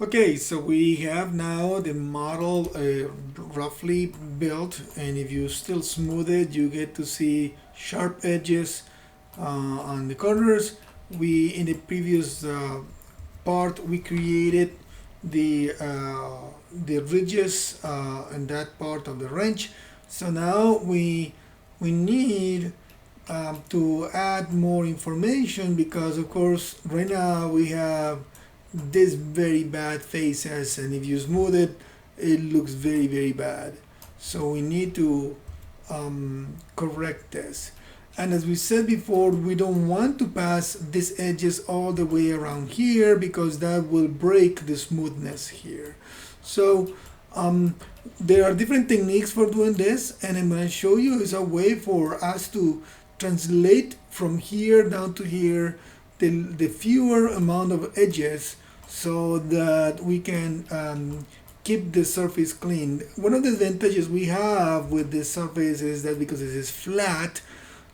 Okay, so we have now the model roughly built, and if you still smooth it, you get to see sharp edges on the corners. We in the previous part we created the ridges in that part of the wrench. So now we need to add more information because of course right now we have this very bad faces, and if you smooth it it looks very bad. So we need to correct this. And as we said before, we don't want to pass these edges all the way around here because that will break the smoothness here. So um, there are different techniques for doing this, and I'm going to show you is a way for us to translate from here down to here the fewer amount of edges so that we can keep the surface clean. One of the advantages we have with this surface is that because it is flat,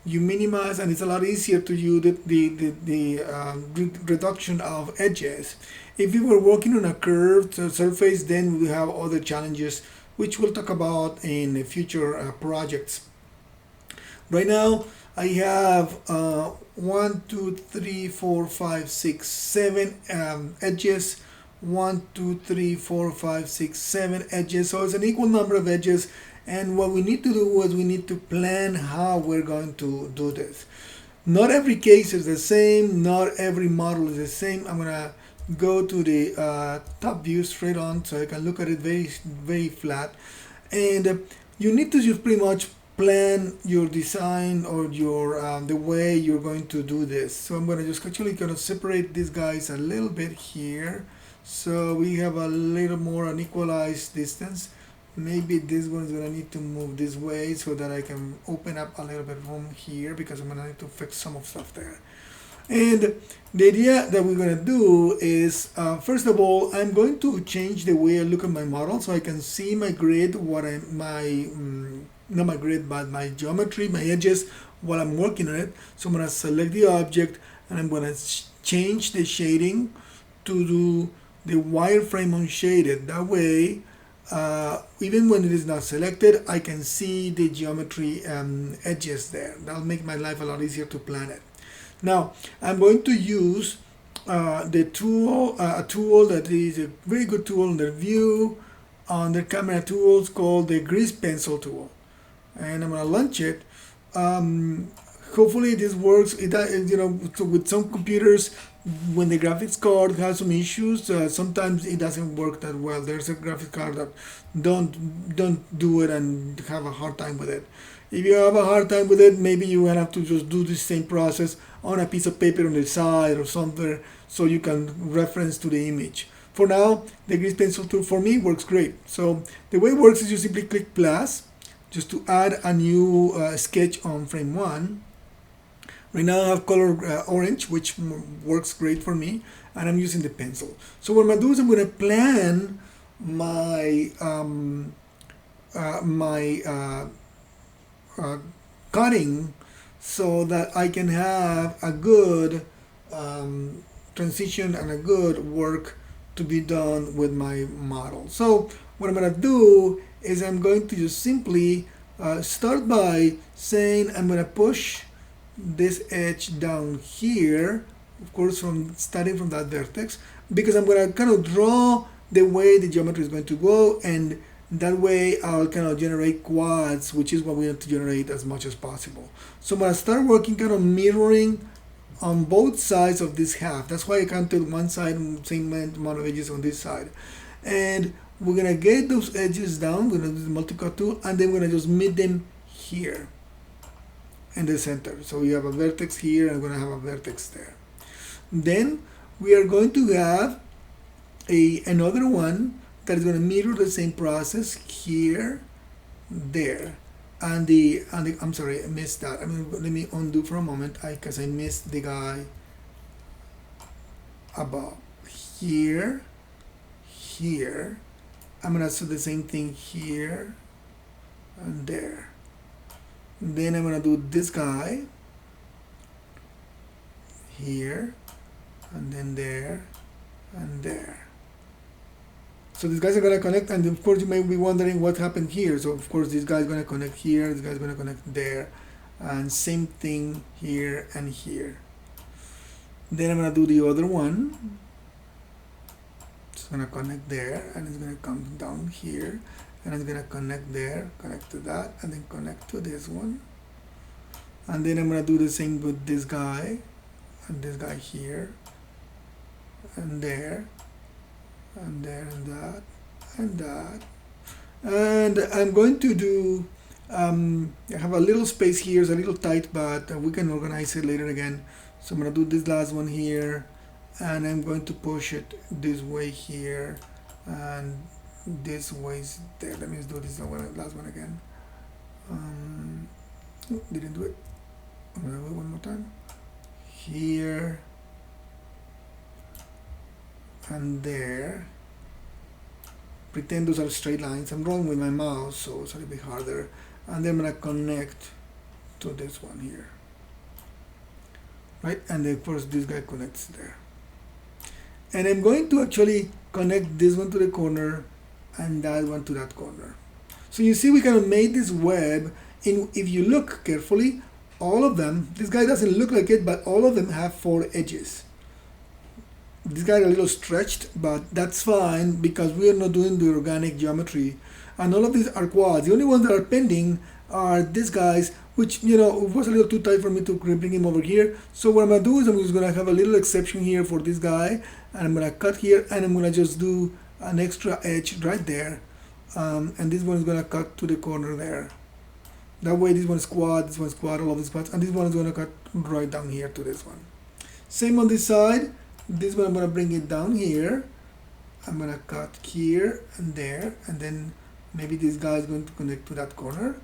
you minimize, and it's a lot easier to use the reduction of edges. If you were working on a curved surface, then we have other challenges which we'll talk about in future projects. Right now I have 1 2 3 4 5 6 7 edges. 1 2 3 4 5 6 7 edges, so it's an equal number of edges. And what we need to do is we need to plan how we're going to do this. Not every case is the same, not every model is the same. I'm gonna go to the top view straight on so I can look at it very flat. And you need to just pretty much plan your design or your the way you're going to do this. So I'm gonna just actually gonna separate these guys a little bit here so we have a little more unequalized distance. Maybe this one is gonna need to move this way so that I can open up a little bit room here because I'm gonna need to fix some of stuff there. And the idea that we're gonna do is, first of all, I'm going to change the way I look at my model so I can see my grid, not my grid, but my geometry, my edges while I'm working on it. So I'm gonna select the object and I'm gonna change the shading to do the wireframe unshaded. That way, even when it is not selected, I can see the geometry edges there. That'll make my life a lot easier to plan it. Now, I'm going to use the tool, a tool that is a very good tool in the view on the camera tools called the grease pencil tool. And I'm gonna launch it. Um, Hopefully this works. With some computers, when the graphics card has some issues, sometimes it doesn't work that well. There's a graphics card that don't do it and have a hard time with it. If you have a hard time with it, maybe you will have to just do the same process on a piece of paper on the side or something so you can reference to the image. For now, the grease pencil tool for me works great. So the way it works is you simply click plus just to add a new sketch on frame 1. Right now I have color orange, which works great for me, and I'm using the pencil. So what I'm gonna do is I'm gonna plan my cutting so that I can have a good transition and a good work to be done with my model. So what I'm gonna do is I'm going to just simply start by saying I'm gonna push this edge down here, of course from starting from that vertex, because I'm going to kind of draw the way the geometry is going to go, and that way I'll kind of generate quads, which is what we have to generate as much as possible. So I'm going to start working kind of mirroring on both sides of this half. That's why I can't do one side and same amount of edges on this side. And we're going to get those edges down, we're going to do the multi-cut tool, and then we're going to just meet them here in the center. So we have a vertex here and we're going to have a vertex there. Then we are going to have another one that is going to mirror the same process here, there. And I'm sorry, I missed that. Let me undo for a moment because I missed the guy above. Here, here. I'm going to do the same thing here and there. Then I'm gonna do this guy here, and then there, and there. So these guys are gonna connect, and of course you may be wondering what happened here. So of course this guy's gonna connect here, this guy's gonna connect there, and same thing here and here. Then I'm gonna do the other one. It's gonna connect there, and it's gonna come down here, and it's gonna connect there, connect to that, and then connect to this one. And then I'm gonna do the same with this guy, and this guy here, and there, and there, and that, and that. And I'm going to do, I have a little space here, it's a little tight, but we can organize it later again. So I'm gonna do this last one here, and I'm going to push it this way here, and this way there. Let me just do this last one again. Didn't do it. I'm gonna do it one more time. Here and there. Pretend those are straight lines. I'm drawing with my mouse, so it's a little bit harder. And then I'm gonna connect to this one here. Right, and then of course this guy connects there. And I'm going to actually connect this one to the corner and that one to that corner. So you see we kind of made this web, if you look carefully, all of them, this guy doesn't look like it, but all of them have 4 edges. This guy is a little stretched, but that's fine because we are not doing the organic geometry. And all of these are quads. The only ones that are pending are these guys, which, you know, it was a little too tight for me to bring him over here. So what I'm gonna do is I'm just gonna have a little exception here for this guy, and I'm gonna cut here, and I'm gonna just do an extra edge right there. And this one is gonna cut to the corner there. That way this one's quad, all of these quads, and this one is gonna cut right down here to this one. Same on this side. This one I'm gonna bring it down here. I'm gonna cut here and there, and then maybe this guy is going to connect to that corner.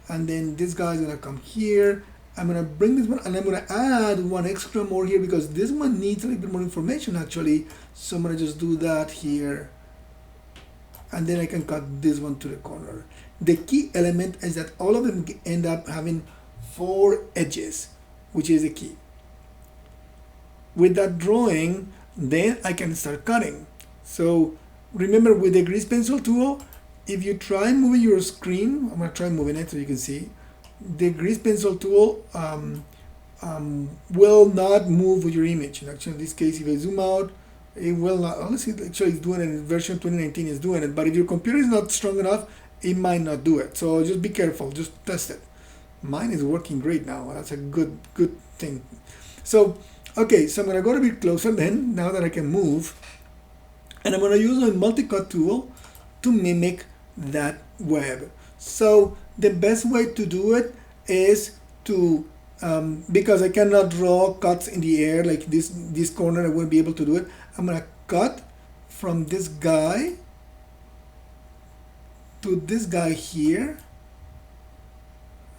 And then this guy is gonna come here. I'm gonna bring this one, and I'm gonna add one extra more here because this one needs a little bit more information actually. So I'm gonna just do that here. And then I can cut this one to the corner. The key element is that all of them end up having 4 edges, which is the key. With that drawing, then I can start cutting. So remember, with the grease pencil tool, if you try moving your screen, I'm gonna try moving it so you can see, the grease pencil tool will not move with your image. And actually in this case, if I zoom out, it will not. Honestly, actually it's doing it in version 2019 is doing it, but if your computer is not strong enough, it might not do it. So just be careful, just test it. Mine is working great now. That's a good thing. So okay, so I'm gonna go a bit closer then, now that I can move, and I'm gonna use my multi-cut tool to mimic that web. So the best way to do it is to, because I cannot draw cuts in the air like this corner, I won't be able to do it. I'm gonna cut from this guy to this guy here.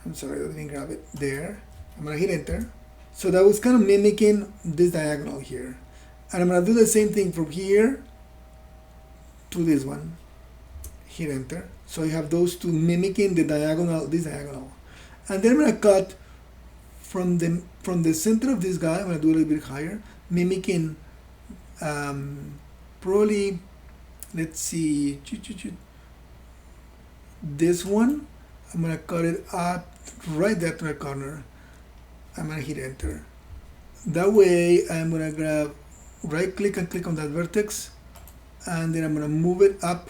I'm sorry, I didn't grab it there. I'm gonna hit enter. So that was kind of mimicking this diagonal here. And I'm gonna do the same thing from here to this one. Hit enter. So you have those two mimicking the diagonal, this diagonal. And then I'm gonna cut from the center of this guy. I'm gonna do a little bit higher, mimicking probably, let's see, this one. I'm gonna cut it up right there to the corner. I'm gonna hit enter. That way I'm gonna grab, right click and click on that vertex, and then I'm gonna move it up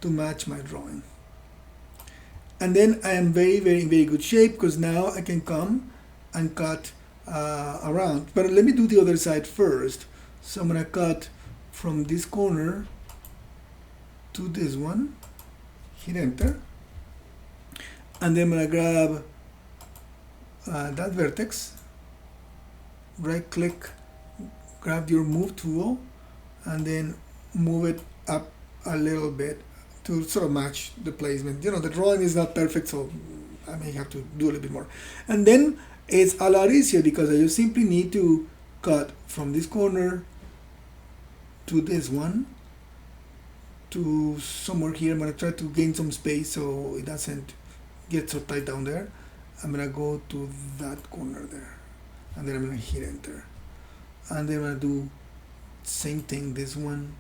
to match my drawing. And then I am very good shape because now I can come and cut around. But let me do the other side first. So I'm gonna cut from this corner to this one, hit enter, and then I'm gonna grab that vertex, right click, grab your move tool, and then move it up a little bit to sort of match the placement. You know, the drawing is not perfect, so I may have to do a little bit more. And then it's a lot easier because I just simply need to cut from this corner to this one to somewhere here. I'm going to try to gain some space so it doesn't get so tight down there. I'm going to go to that corner there, and then I'm going to hit enter. And then I'm going to do same thing, this one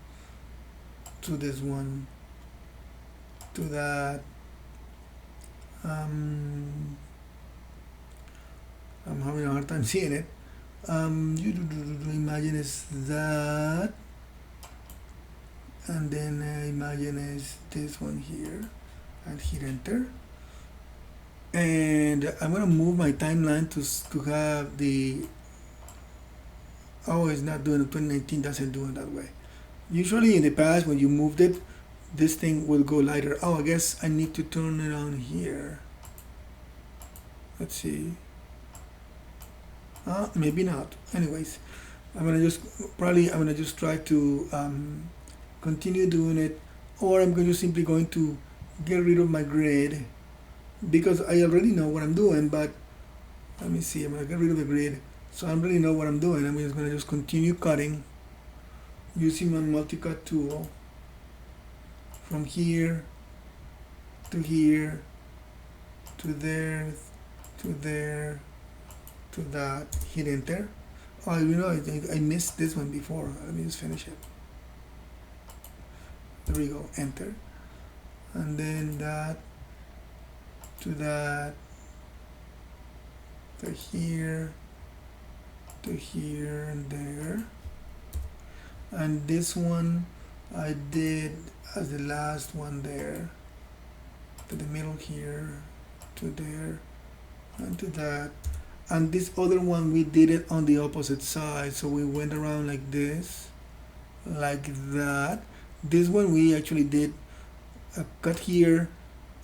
to this one, to that. I'm having a hard time seeing it. Imagine is that, and then imagine is this one here, and hit enter. And I'm gonna move my timeline to have the, oh, it's not doing it. 2019 doesn't do it that way. Usually in the past when you moved it, this thing will go lighter. Oh, I guess I need to turn it on here. Let's see. Maybe not. Anyways, I'm gonna just try to continue doing it, or I'm simply going to get rid of my grid because I already know what I'm doing. But let me see. I'm gonna get rid of the grid, so I already know what I'm doing. I'm just gonna continue cutting using my multi-cut tool from here to here to there to there to that. Hit enter. Oh, you know, I missed this one before. Let me just finish it. There we go. Enter. And then that to that to here to here and there. And this one I did as the last one there, to the middle here, to there, and to that. And this other one we did it on the opposite side, so we went around like this, like that. This one we actually did a cut here,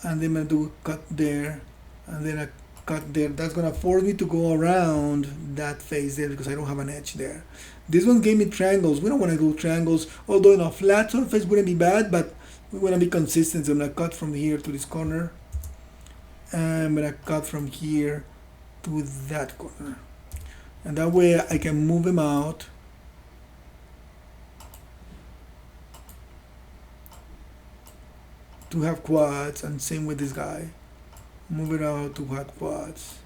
and then I do a cut there, and then a cut there. That's gonna force me to go around that face there because I don't have an edge there. This one gave me triangles. We don't want to do triangles, although in a flat surface wouldn't be bad, but we want to be consistent. So I'm gonna cut from here to this corner, and I'm gonna cut from here to that corner, and that way I can move them out to have quads, and same with this guy, move it out to have quads.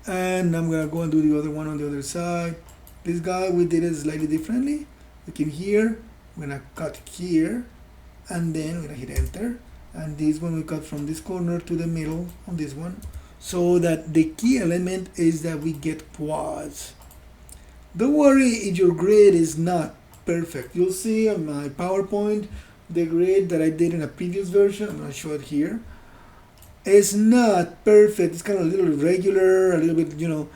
And I'm gonna go and do the other one on the other side. This guy we did it slightly differently. We came here, we're gonna cut here, and then we're gonna hit enter. And this one we cut from this corner to the middle on this one, so that the key element is that we get quads. Don't worry if your grid is not perfect. You'll see on my PowerPoint the grid that I did in a previous version. I'm gonna show it here. It's not perfect. It's kind of a little irregular, a little bit, you know,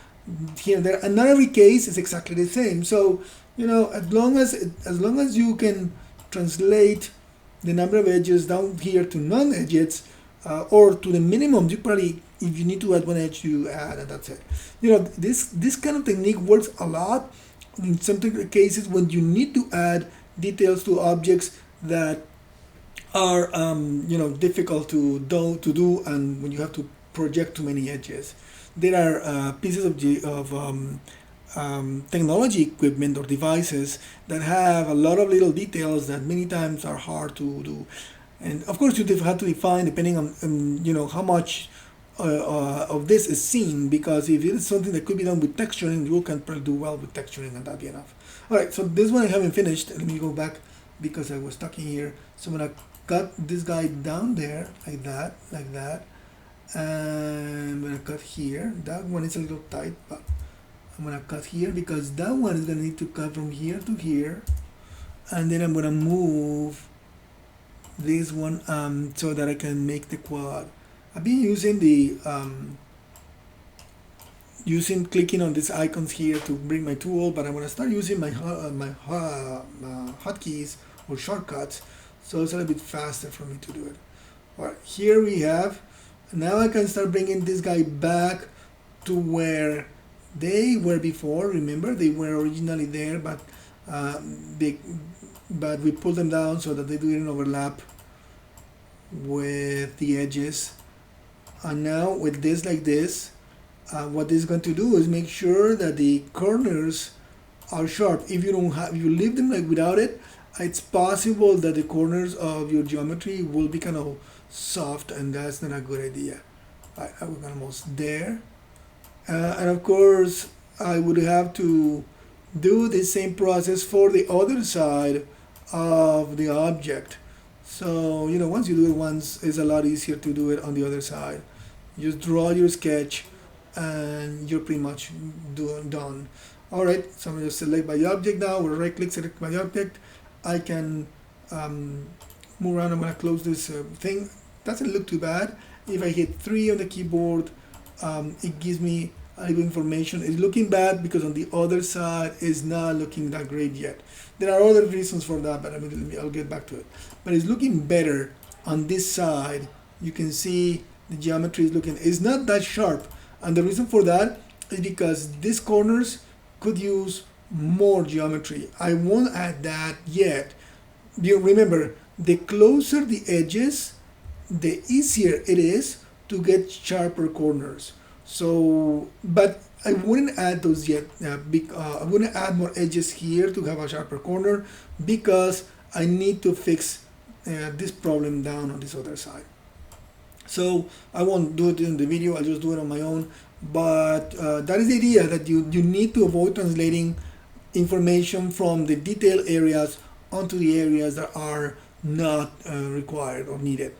here and there, and not every case is exactly the same. So, you know, as long as you can translate the number of edges down here to non-edges, or to the minimum, you probably, if you need to add one edge, you add, and that's it. You know, this kind of technique works a lot in some cases when you need to add details to objects that are you know, difficult to do, and when you have to project too many edges. There are pieces of technology equipment or devices that have a lot of little details that many times are hard to do, and of course you have to define depending on you know, how much of this is seen, because if it is something that could be done with texturing, you can probably do well with texturing, and that'll be enough. All right, so this one I haven't finished. Let me go back because I was stuck in here. So I'm gonna cut this guy down there like that, and I'm gonna cut here. That one is a little tight, but I'm gonna cut here because that one is gonna need to cut from here to here, and then I'm gonna move this one so that I can make the quad. I've been using the clicking on these icons here to bring my tool, but I'm gonna start using my hotkeys or shortcuts, so it's a little bit faster for me to do it. All right, here we have. Now I can start bringing this guy back to where they were before. Remember, they were originally there, but we pulled them down so that they didn't overlap with the edges. And now with this like this, what this is going to do is make sure that the corners are sharp. If you leave them like without it, it's possible that the corners of your geometry will be kind of soft, and that's not a good idea. I'm almost there, and of course I would have to do the same process for the other side of the object. So, once you do it once, it's a lot easier to do it on the other side. You just draw your sketch and you're pretty much done. Alright, so I'm going to select my object now, or right click, select my object. I can move around. I'm going to close this thing. Doesn't look too bad. If I hit 3 on the keyboard, it gives me a little information. It's looking bad because on the other side is not looking that great yet. There are other reasons for that, but I'll get back to it. But it's looking better on this side. You can see the geometry is looking, it's not that sharp. And the reason for that is because these corners could use more geometry. I won't add that yet. You remember, the closer the edges, the easier it is to get sharper corners. So, but I wouldn't add those yet. I wouldn't add more edges here to have a sharper corner because I need to fix this problem down on this other side. So I won't do it in the video, I'll just do it on my own. But that is the idea, that you need to avoid translating information from the detailed areas onto the areas that are not required or needed.